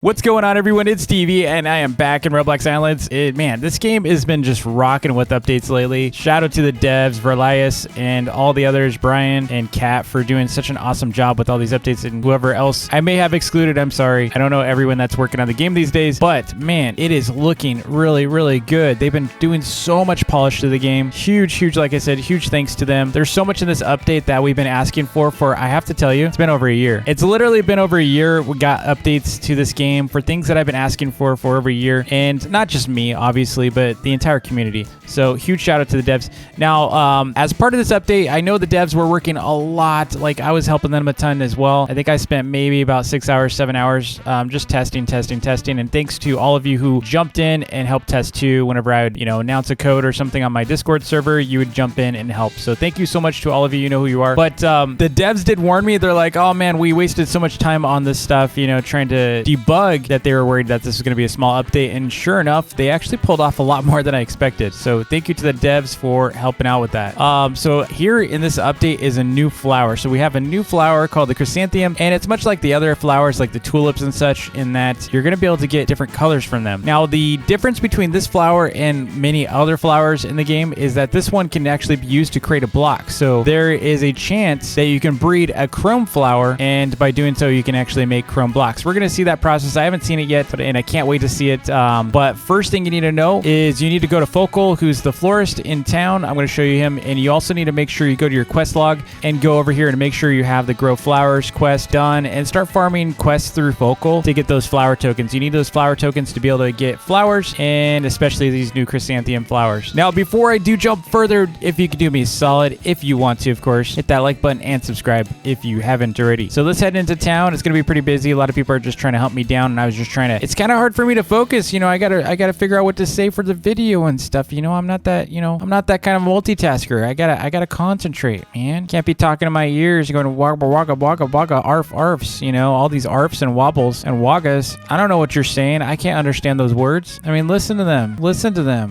What's going on, everyone? It's Stevie, and I am back in Roblox Islands. Man, this game has been just rocking with updates lately. Shout out to the devs, Verlias, and all the others, Brian and Kat, for doing such an awesome job with all these updates, and whoever else I may have excluded, I'm sorry. I don't know everyone that's working on the game these days, but man, it is looking really, really good. They've been doing so much polish to the game. Huge, like I said, huge thanks to them. There's so much in this update that we've been asking for, I have to tell you, it's been over a year. It's literally been over a year. We got updates to this game for things that I've been asking for over a year, and not just me, obviously, but the entire community. So huge shout out to the devs. Now, as part of this update, I know the devs were working a lot. Like, I was helping them a ton as well. I think I spent maybe about 6 hours, 7 hours, just testing. And thanks to all of you who jumped in and helped test too. Whenever I would, announce a code or something on my Discord server, you would jump in and help. So thank you so much to all of you. You know who you are. But the devs did warn me. They're like, oh man, we wasted so much time on this stuff, trying to debug that. They were worried that this was going to be a small update, and sure enough, they actually pulled off a lot more than I expected. So thank you to the devs for helping out with that. So here in this update is a new flower. So we have a new flower called the chrysanthemum, and it's much like the other flowers, like the tulips and such, in that you're going to be able to get different colors from them. Now, the difference between this flower and many other flowers in the game is that this one can actually be used to create a block. So there is a chance that you can breed a chrome flower, and by doing so, you can actually make chrome blocks. We're going to see that process. I haven't seen it yet, and I can't wait to see it. But first thing you need to know is you need to go to Focal, who's the florist in town. I'm going to show you him, and you also need to make sure you go to your quest log and go over here and make sure you have the grow flowers quest done and start farming quests through Focal to get those flower tokens. You need those flower tokens to be able to get flowers, and especially these new chrysanthemum flowers. Now, before I do jump further, if you could do me a solid, if you want to, of course, hit that like button and subscribe if you haven't already. So let's head into town. It's going to be pretty busy. A lot of people are just trying to hunt me down, and I was just trying to, it's kind of hard for me to focus. I gotta figure out what to say for the video and stuff. I'm not that, I'm not that kind of multitasker. I gotta concentrate, man. Can't be talking to my ears going wagga wagga wagga wagga arf arfs, all these arfs and wobbles and waggas. I don't know what you're saying. I can't understand those words. I mean, listen to them.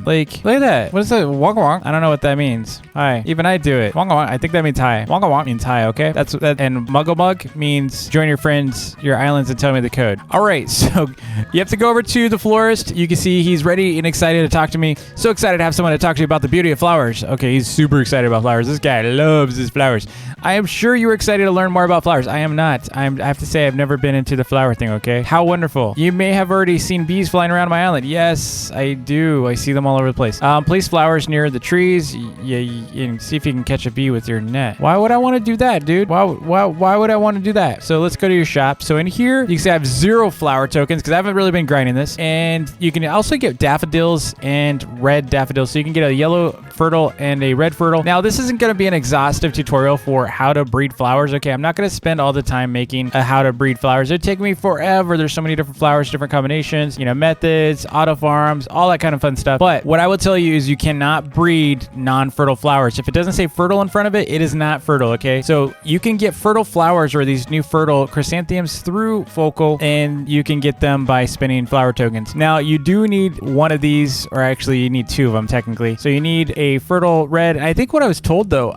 Like, look at that. What is that? Wagga wagga? I don't know what that means. Hi. Even I do it. Wagga wagga. I think that means hi. Wagga wagga means hi, okay? That's that. And muggle mug means join your friends, your islands, and tell me the code. All right, so you have to go over to the florist. You can see he's ready and excited to talk to me. So excited to have someone to talk to you about the beauty of flowers. Okay, he's super excited about flowers. This guy loves his flowers. I am sure you were excited to learn more about flowers. I am not. I have to say I've never been into the flower thing, okay? How wonderful. You may have already seen bees flying around my island. Yes, I do. I see them all over the place. Place flowers near the trees. Yeah, and see if you can catch a bee with your net. Why would I want to do that, dude? Why would I want to do that? So let's go to your shop. So in here, you can see I have 0 flower tokens because I haven't really been grinding this. And you can also get daffodils and red daffodils. So you can get a yellow fertile and a red fertile. Now, this isn't going to be an exhaustive tutorial for how to breed flowers. Okay, I'm not going to spend all the time making a how to breed flowers. It'd take me forever. There's so many different flowers, different combinations, methods, auto farms, all that kind of fun stuff. But what I will tell you is you cannot breed non-fertile flowers. If it doesn't say fertile in front of it, it is not fertile, okay? So you can get fertile flowers or these new fertile chrysanthemums through Focal, and you can get them by spending flower tokens. Now, you do need one of these, or actually you need 2 of them technically. So you need a fertile red. And I think what I was told though,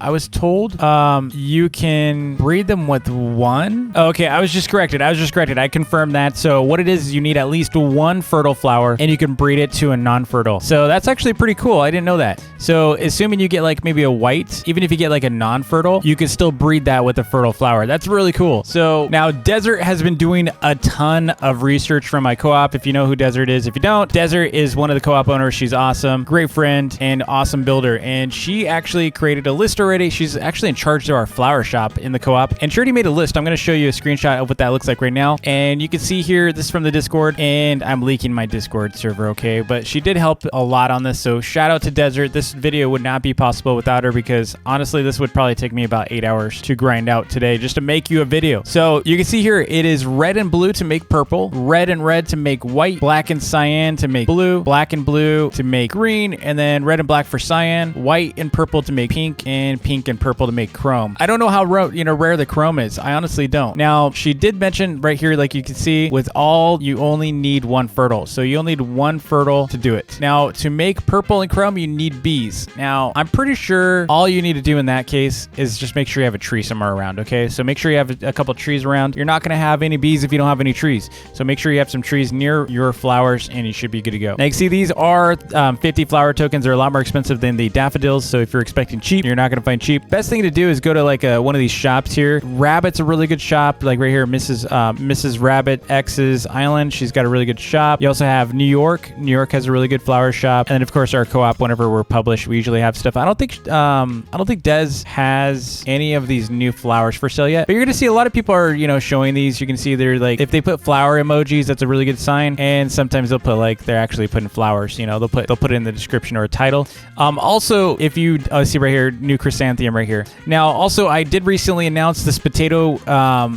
you can breed them with 1. Oh, okay, I was just corrected. I confirmed that. So what it is you need at least 1 fertile flower, and you can breed it to a non-fertile. So that's actually pretty cool. I didn't know that. So assuming you get like maybe a white, even if you get like a non-fertile, you can still breed that with a fertile flower. That's really cool. So now Desert has been doing a ton of research from my co-op. If you know who Desert is, if you don't, Desert is one of the co-op owners. She's awesome, great friend, and awesome builder. And she actually created a list already. She's actually in charge of our flower shop in the co-op, and she already made a list. I'm going to show you a screenshot of what that looks like right now. And you can see here, this is from the Discord, and I'm leaking my Discord server, okay? But she did help a lot on this, so shout out to Desert. This video would not be possible without her, because honestly, this would probably take me about 8 hours to grind out today just to make you a video. So you can see here, it is red and blue to make purple, red and red to make white, black and cyan to make blue, black and blue to make green, and then red and black for cyan, white and purple to make pink, and pink and purple to make chrome. I don't know how rare the chrome is. I honestly don't. Now, she did mention right here, like you can see, with all, you only need 1 fertile. So you only need 1 fertile to do it. Now, to make purple and chrome, you need bees. Now, I'm pretty sure all you need to do in that case is just make sure you have a tree somewhere around, okay? So make sure you have a couple trees around. You're not going to have any bees if you don't have any trees. So make sure you have some trees near your flowers and you should be good to go. Now you can see these are 50 flower tokens. They're a lot more expensive than the daffodils. So if you're expecting cheap, you're not going to find cheap. Best thing to do is go to like one of these shops here. Rabbit's a really good shop. Like right here, Mrs. Rabbit X's Island. She's got a really good shop. You also have New York. New York has a really good flower shop. And then of course our co-op, whenever we're published, we usually have stuff. I don't think Des has any of these new flowers for sale yet, but you're gonna see a lot of people are, you know, showing these. You can see they're like, if they put flower emojis, that's a really good sign. And sometimes they'll put like, they're actually putting flowers, you know, they'll put it in the description or a title. Also, if you see right here, new chrysanthemum right here. Now, also I did recently announce this potato,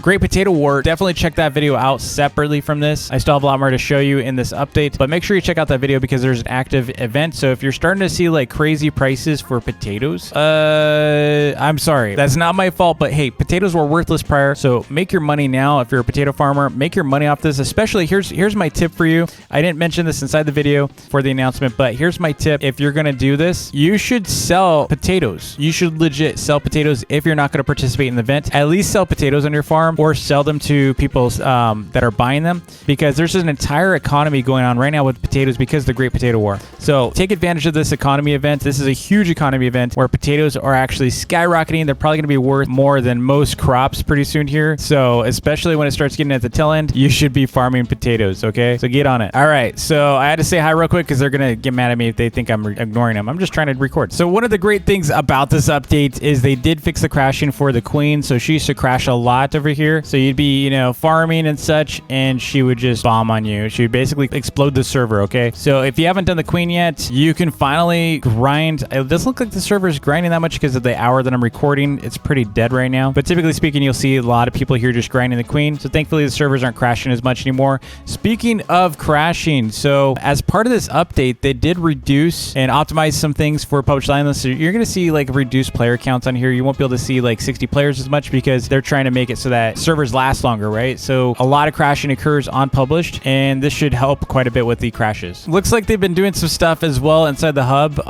great potato wart. Definitely check that video out separately from this. I still have a lot more to show you in this update, but make sure you check out that video because there's an active event. So if you're starting to see like crazy prices for potatoes, I'm sorry, that's not my fault, but hey, potatoes were worthless prior, so make your money now. If you're a potato farmer, make your money off this. Especially here's my tip for you. I didn't mention this inside the video for the announcement, but here's my tip. If you're gonna do this, you should sell potatoes. You should legit sell potatoes. If you're not gonna participate in the event, at least sell potatoes on your farm or sell them to people that are buying them, because there's an entire economy going on right now with potatoes because of the Great Potato War. So take advantage of this economy event. This is a huge economy event where potatoes are actually skyrocketing. They're probably going to be worth more than most crops pretty soon here. So especially when it starts getting at the tail end, you should be farming potatoes, okay? So get on it. All right, so I had to say hi real quick because they're going to get mad at me if they think I'm ignoring them. I'm just trying to record. So one of the great things about this update is they did fix the crashing for the queen. So she used to crash a lot over here. So you'd be, you know, farming and such, and she would just bomb on you. She would basically explode the server, okay? So if you haven't done the queen yet, you can finally grind. It doesn't look like the server is grinding that much because of the hour that I'm recording. It's pretty dead right now. But typically speaking, you'll see a lot of people here just grinding the queen. So thankfully the servers aren't crashing as much anymore. Speaking of crashing, so as part of this update, they did reduce and optimize some things for published islands. So you're going to see like reduced player counts on here. You won't be able to see like 60 players as much because they're trying to make it so that servers last longer, right? So a lot of crashing occurs on published, and this should help quite a bit with the crashes. Looks like they've been doing some stuff as well inside the hub.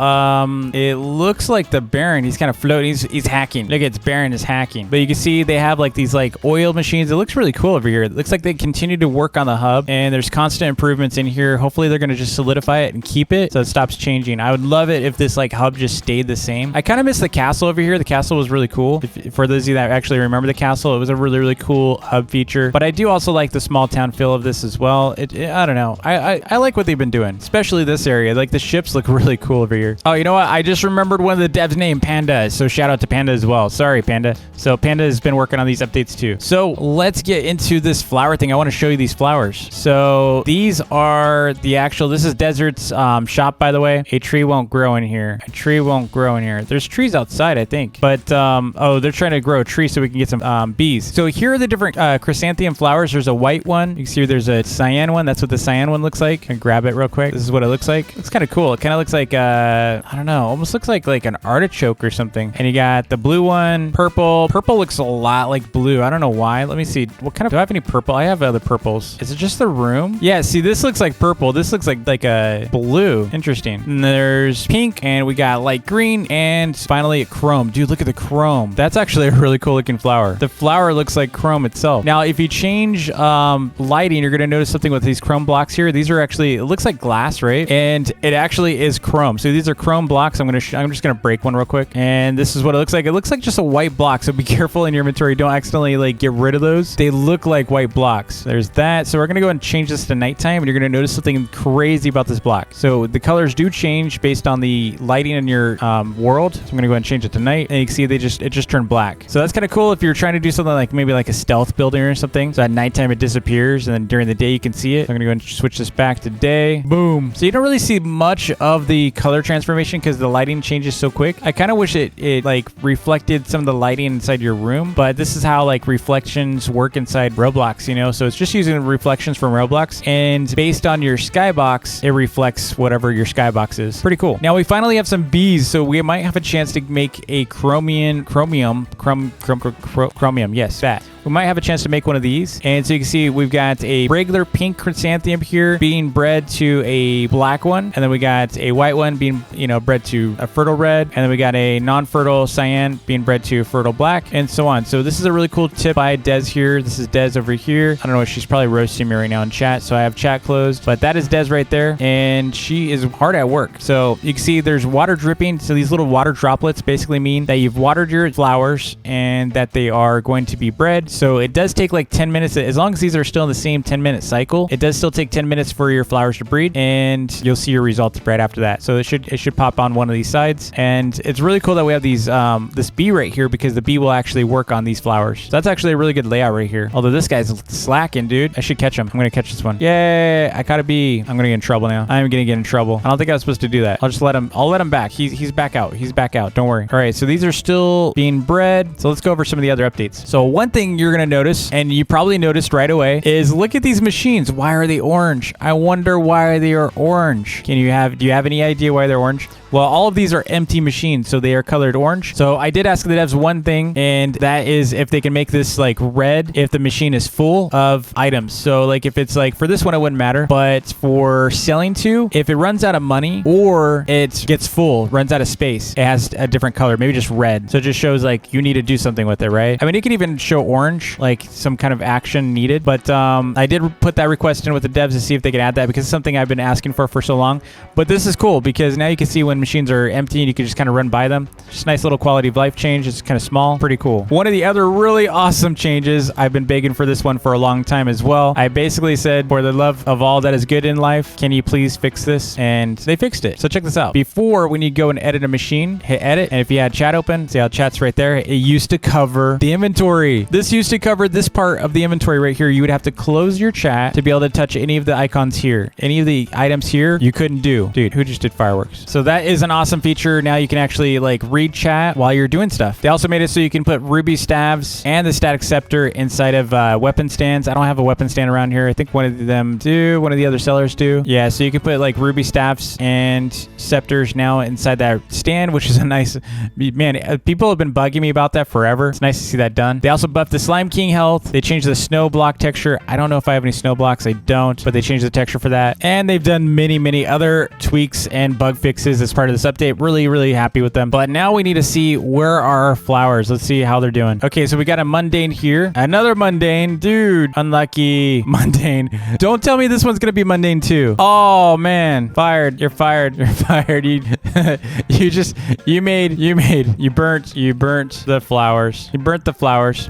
It looks like the Baron, he's kind of floating. He's hacking. Look, it's Baron is hacking. But you can see they have like these like oil machines. It looks really cool over here. It looks like they continue to work on the hub, and there's constant improvements in here. Hopefully they're going to just solidify it and keep it so it stops changing. I would love it if this like hub just stayed the same. I kind of miss the castle over here. The castle was really cool. For those of you that actually remember the castle, it was a really, really cool hub feature. But I do also like the small town feel of this as well. I don't know. I like what they've been doing, especially this area. Like the ships look really cool over here. Oh, you know what? I just remembered one of the devs' name, Panda. So shout out to Panda as well. Sorry, Panda. So Panda has been working on these updates too. So let's get into this flower thing. I want to show you these flowers. So these are the actual, this is Desert's shop, by the way. A tree won't grow in here. A tree won't grow in here. There's trees outside, I think. But, oh, they're trying to grow a tree so we can get some bees. So here are the different chrysanthemum flowers. There's a white one. You can see there's a cyan one. That's what the cyan one looks like. I can grab it real quick. This is what it looks like. It's kind of cool. It kind of looks like, I don't know, almost looks like an artichoke or something. And you got the blue one, purple. Purple looks a lot like blue. I don't know why. Let me see. What kind of, do I have any purple? I have other purples. Is it just the room? Yeah, see, this looks like purple. This looks like a blue. Interesting. And there's pink, and we got light green, and finally chrome. Dude, look at the chrome. That's actually a really cool looking flower. The flower looks like chrome itself. Now, if you change lighting, you're going to notice something with these chrome blocks here. These are actually, it looks like glass, right? And it actually is chrome. So these are chrome blocks. I'm just going to break one real quick. And this is what it looks like. It looks like just a white block. So be careful in your inventory. Don't accidentally like get rid of those. They look like white blocks. There's that. So we're going to go ahead and change this to nighttime, and you're going to notice something crazy about this block. So the colors do change based on the lighting in your world. So I'm going to go ahead and change it to night, and you can see it just turned black. So that's kind of cool if you're trying to do something like maybe like a stealth building or something. So at nighttime it disappears, and then during the day you can see it. So I'm going to go ahead and switch this back to day. Boom. So you don't really see much of the color transformation because the lighting changes so quick. I kind of wish it like reflected some of the lighting inside your room, but this is how like reflections work inside Roblox, you know? So it's just using reflections from Roblox, and based on your skybox, it reflects whatever your skybox is. Pretty cool. Now we finally have some bees, so we might have a chance to make a chromium, yes, that. we might have a chance to make one of these. And so you can see we've got a regular pink chrysanthemum here being bred to a black one. And then we got a white one being, bred to a fertile red. And then we got a non-fertile cyan being bred to fertile black, and so on. So this is a really cool tip by Des here. This is Des over here. I don't know, she's probably roasting me right now in chat, so I have chat closed. But that is Des right there, and she is hard at work. So you can see there's water dripping. So these little water droplets basically mean that you've watered your flowers and that they are going to be bred. So it does take like 10 minutes. As long as these are still in the same 10-minute cycle, it does still take 10 minutes for your flowers to breed, and you'll see your results bred after that. So it should pop on one of these sides. And it's really cool that we have these this bee right here, because the bee will actually work on these flowers. So that's actually a really good layout right here. Although this guy's slacking, dude. I should catch him. I'm gonna catch this one. Yay! I caught a bee. I'm gonna get in trouble now. I'm gonna get in trouble. I don't think I was supposed to do that. I'll let him back. He's back out. He's back out. Don't worry. All right, so these are still being bred. So let's go over some of the other updates. So one thing you're gonna notice, and you probably noticed right away, is look at these machines. Why are they orange? I wonder why they are orange. Do you have any idea why they're orange? Well, all of these are empty machines, so they are colored orange. So I did ask the devs one thing, and that is if they can make this like red if the machine is full of items. So like if it's like, for this one it wouldn't matter, but for selling to, if it runs out of money or it gets full, runs out of space, it has a different color, maybe just red. So it just shows like you need to do something with it, right? I mean, it could even show orange, like some kind of action needed. But I did put that request in with the devs to see if they could add that, because it's something I've been asking for so long. But this is cool because now you can see when machines are empty and you can just kind of run by them. Just a nice little quality of life change. It's kind of small, pretty cool. One of the other really awesome changes, I've been begging for this one for a long time as well. I basically said, for the love of all that is good in life, can you please fix this? And they fixed it. So check this out. Before, when you go and edit a machine, hit edit, and if you had chat open, see how chat's right there, it used to cover the inventory. This used to cover this part of the inventory right here. You would have to close your chat to be able to touch any of the icons here. Any of the items here, you couldn't do. Dude, who just did fireworks? So that is an awesome feature. Now you can actually like read chat while you're doing stuff. They also made it so you can put ruby staves and the static scepter inside of weapon stands. I don't have a weapon stand around here. I think one of them do. One of the other sellers do. Yeah, so you can put like ruby staffs and scepters now inside that stand, which is a nice, man, people have been bugging me about that forever. It's nice to see that done. They also buffed the Slime King health. They changed the snow block texture. I don't know if I have any snow blocks. I don't, but they changed the texture for that. And they've done many other tweaks and bug fixes as part of this update. Really happy with them. But now we need to see where are our flowers. Let's see how they're doing. Okay, so we got a mundane here. Another mundane. Dude, unlucky. Mundane. Don't tell me this one's gonna be mundane too. Oh man, fired. You're fired. You're fired. You burnt the flowers. You burnt the flowers.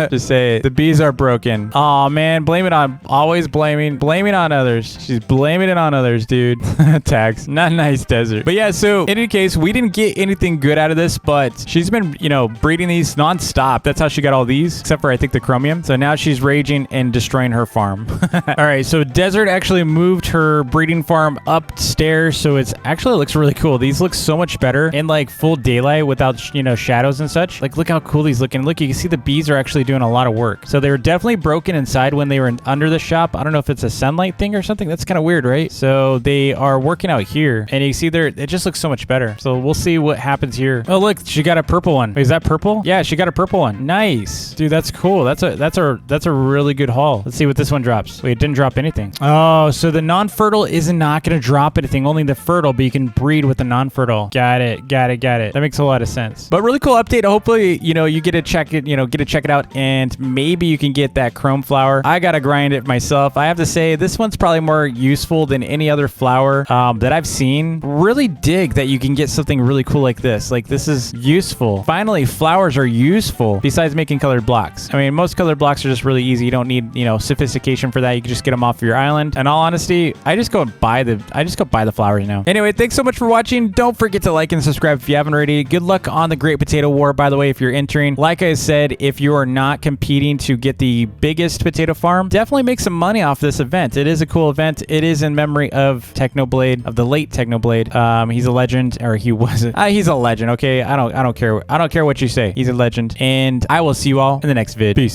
Just say it. The bees are broken. Oh man, blame it on, always blaming on others. She's blaming it on others, dude. Tags. Not nice, Desert. But yeah, so in any case, we didn't get anything good out of this, but she's been, breeding these non-stop. That's how she got all these, except for I think the chromium. So now she's raging and destroying her farm. All right, so Desert actually moved her breeding farm upstairs, so it's actually looks really cool. These look so much better in like full daylight without, shadows and such. Like, look how cool these look. And look, you can see the bees are actually doing a lot of work. So they were definitely broken inside when they were under the shop. I don't know if it's a sunlight thing or something. That's kind of weird, right? So they are working out here, and you see there, it just looks so much better. So we'll see what happens here. Oh, look, she got a purple one. Wait, is that purple? Yeah, she got a purple one. Nice. Dude, that's cool. That's a really good haul. Let's see what this one drops. Wait, it didn't drop anything. Oh, so the non-fertile is not going to drop anything, only the fertile, but you can breed with the non-fertile. Got it. That makes a lot of sense. But really cool update. Hopefully, you get to check it out, and maybe you can get that chrome flower. I got to grind it myself. I have to say, this one's probably more useful than any other flower that I've seen. Really dig that you can get something really cool like this. Like, this is useful. Finally, flowers are useful besides making colored blocks. I mean, most colored blocks are just really easy. You don't need, sophistication for that. You can just get them off your island. In all honesty, I just go buy the flowers now. Anyway, thanks so much for watching. Don't forget to like and subscribe if you haven't already. Good luck on the Great Potato War, by the way, if you're entering. Like I said, if you are not competing to get the biggest potato farm, definitely make some money off this event. It is a cool event. It is in memory of Technoblade, of the late Technoblade. He's a legend, or he wasn't. He's a legend, okay? I don't care what you say. He's a legend. And I will see you all in the next vid. Peace.